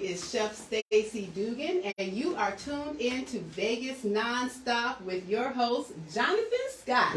is Chef Stacey Dougan, and you are tuned in to Vegas Nonstop with your host, Jonathan Scott.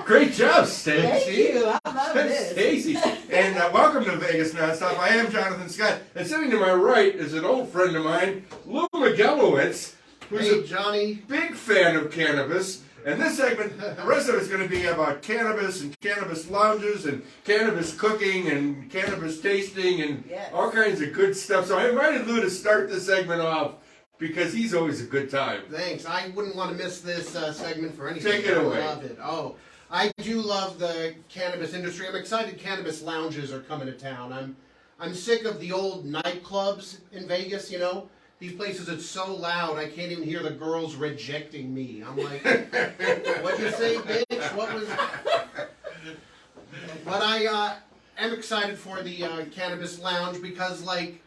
Great job, Stacey. Thank you. I love this. Stacey. And welcome to Vegas Nonstop. I am Jonathan Scott. And sitting to my right is an old friend of mine, Lou Magelowitz, who's a Johnny, big fan of cannabis. And this segment, the rest of it's going to be about cannabis and cannabis lounges and cannabis cooking and cannabis tasting and all kinds of good stuff. So I invited Lou to start the segment off because he's always a good time. Thanks. I wouldn't want to miss this segment for anything. Take it away. I love it. Oh, I do love the cannabis industry. I'm excited cannabis lounges are coming to town. I'm sick of the old nightclubs in Vegas, you know. These places, it's so loud, I can't even hear the girls rejecting me. I'm like, what'd you say, bitch? What was... But I am excited for the cannabis lounge because, like,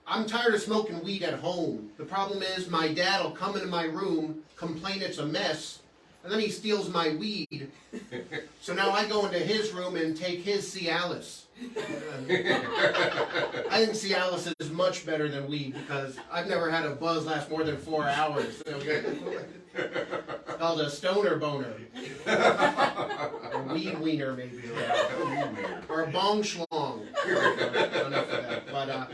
I'm tired of smoking weed at home. The problem is my dad will come into my room, complain it's a mess, and then he steals my weed. So now I go into his room and take his Cialis. I think Cialis is much better than weed because I've never had a buzz last more than 4 hours. Called a stoner boner. A weed wiener, maybe. Or a bong schlong. Enough of that.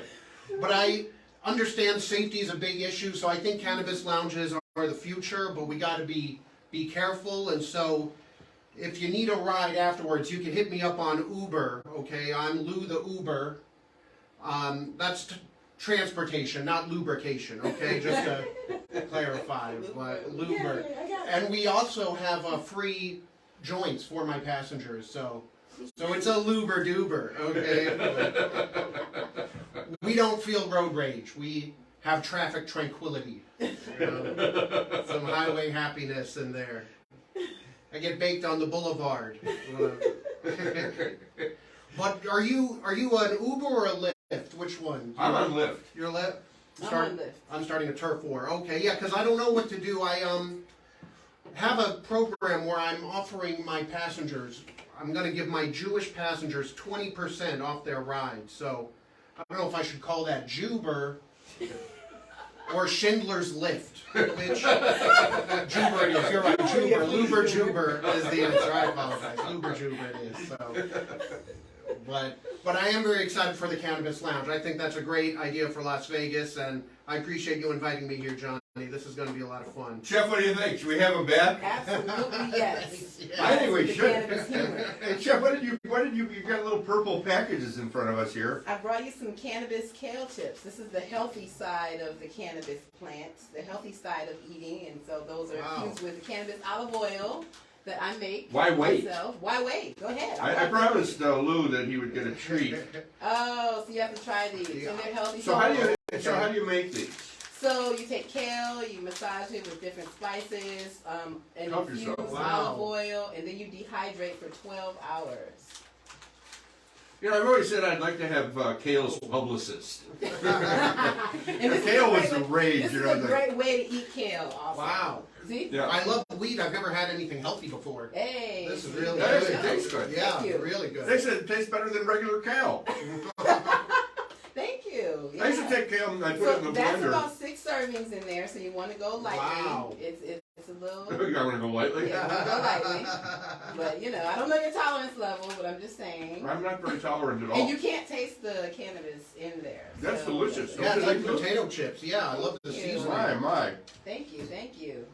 But I understand safety is a big issue, so I think cannabis lounges are the future, but we got to be careful. And so if you need a ride afterwards, you can hit me up on Uber, okay? I'm Lou the Uber. That's transportation, not lubrication, okay? Just to clarify, but Luber. And we also have free joints for my passengers, so it's a Luber Duber, okay? We don't feel road rage. We have traffic tranquility. Some highway happiness in there. I get baked on the boulevard. But are you an Uber or a Lyft? Which one? I'm on Lyft. You're Lyft? I'm on Lyft. I'm starting a turf war. Okay, yeah, because I don't know what to do. I have a program where I'm offering my passengers, I'm going to give my Jewish passengers 20% off their ride. So I don't know if I should call that Juber or Schindler's Lift, which Juber it is. You're right, Juber. Luber Juber is the answer. I apologize. Luber Juber it is. So, but I am very excited for the Cannabis Lounge. I think that's a great idea for Las Vegas, and I appreciate you inviting me here, Johnny. This is going to be a lot of fun. Chef, what do you think? Should we have him back? Absolutely, yes. I think we should. Cannabis humor. Hey, Chef, you've got little purple packages in front of us here. I brought you some cannabis kale chips. This is the healthy side of the cannabis plants, the healthy side of eating, and so those are infused with the cannabis olive oil that I make. Why wait? myself. Why wait? Go ahead. I promised Lou that he would get a treat. Oh, so you have to try these, and they're healthy. So how do you make these? So you take kale, you massage it with different spices, and Help infuse yourself. olive oil, and then you dehydrate for 12 hours. You know, I've always said I'd like to have Kale's publicist. And Kale was the rage. This you is know, a great way to eat kale also. Wow. See? Yeah. I love weed. I've never had anything healthy before. Hey. This is really That good. actually tastes good. Yeah, Thank you. really good. They said it tastes better than regular kale. Thank you. I used to take kale and I put it in the that's blender. about 6 servings in there, so you want to go lightly. Wow. It's a little... You want to go lightly? Yeah, we'll go lightly. But, you know, I don't know your tolerance level, but I'm just saying. I'm not very tolerant at all. And you can't taste the cannabis in there. That's so, delicious. Yeah, it's like Don't you potato chips. Yeah, I love the Thank you. seasoning. My. Thank you, thank you.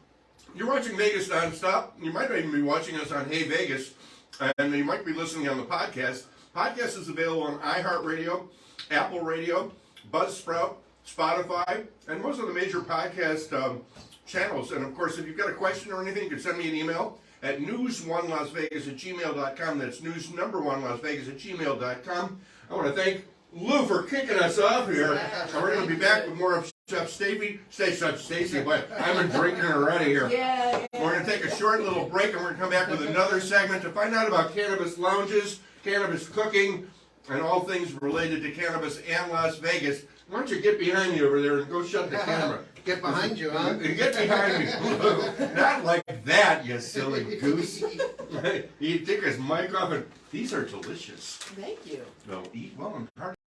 You're watching Vegas Nonstop. You might even be watching us on Hey Vegas, and you might be listening on the podcast. Podcast is available on iHeartRadio, Apple Radio, Buzzsprout, Spotify, and most of the major podcast channels. And of course, if you've got a question or anything, you can send me an email at news1lasvegas@gmail.com. That's news1lasvegas@gmail.com. I want to thank Lou for kicking us off here. And we're going to be back with more of Chef Stacey, but I've been drinking already here. Yeah. We're going to take a short little break, and we're going to come back with another segment to find out about cannabis lounges, cannabis cooking, and all things related to cannabis and Las Vegas. Why don't you get behind me over there and go shut the camera? Get behind you, huh? Get behind me. Not like that, you silly goose. You take his mic off, and these are delicious. Thank you. No, eat well and hearty.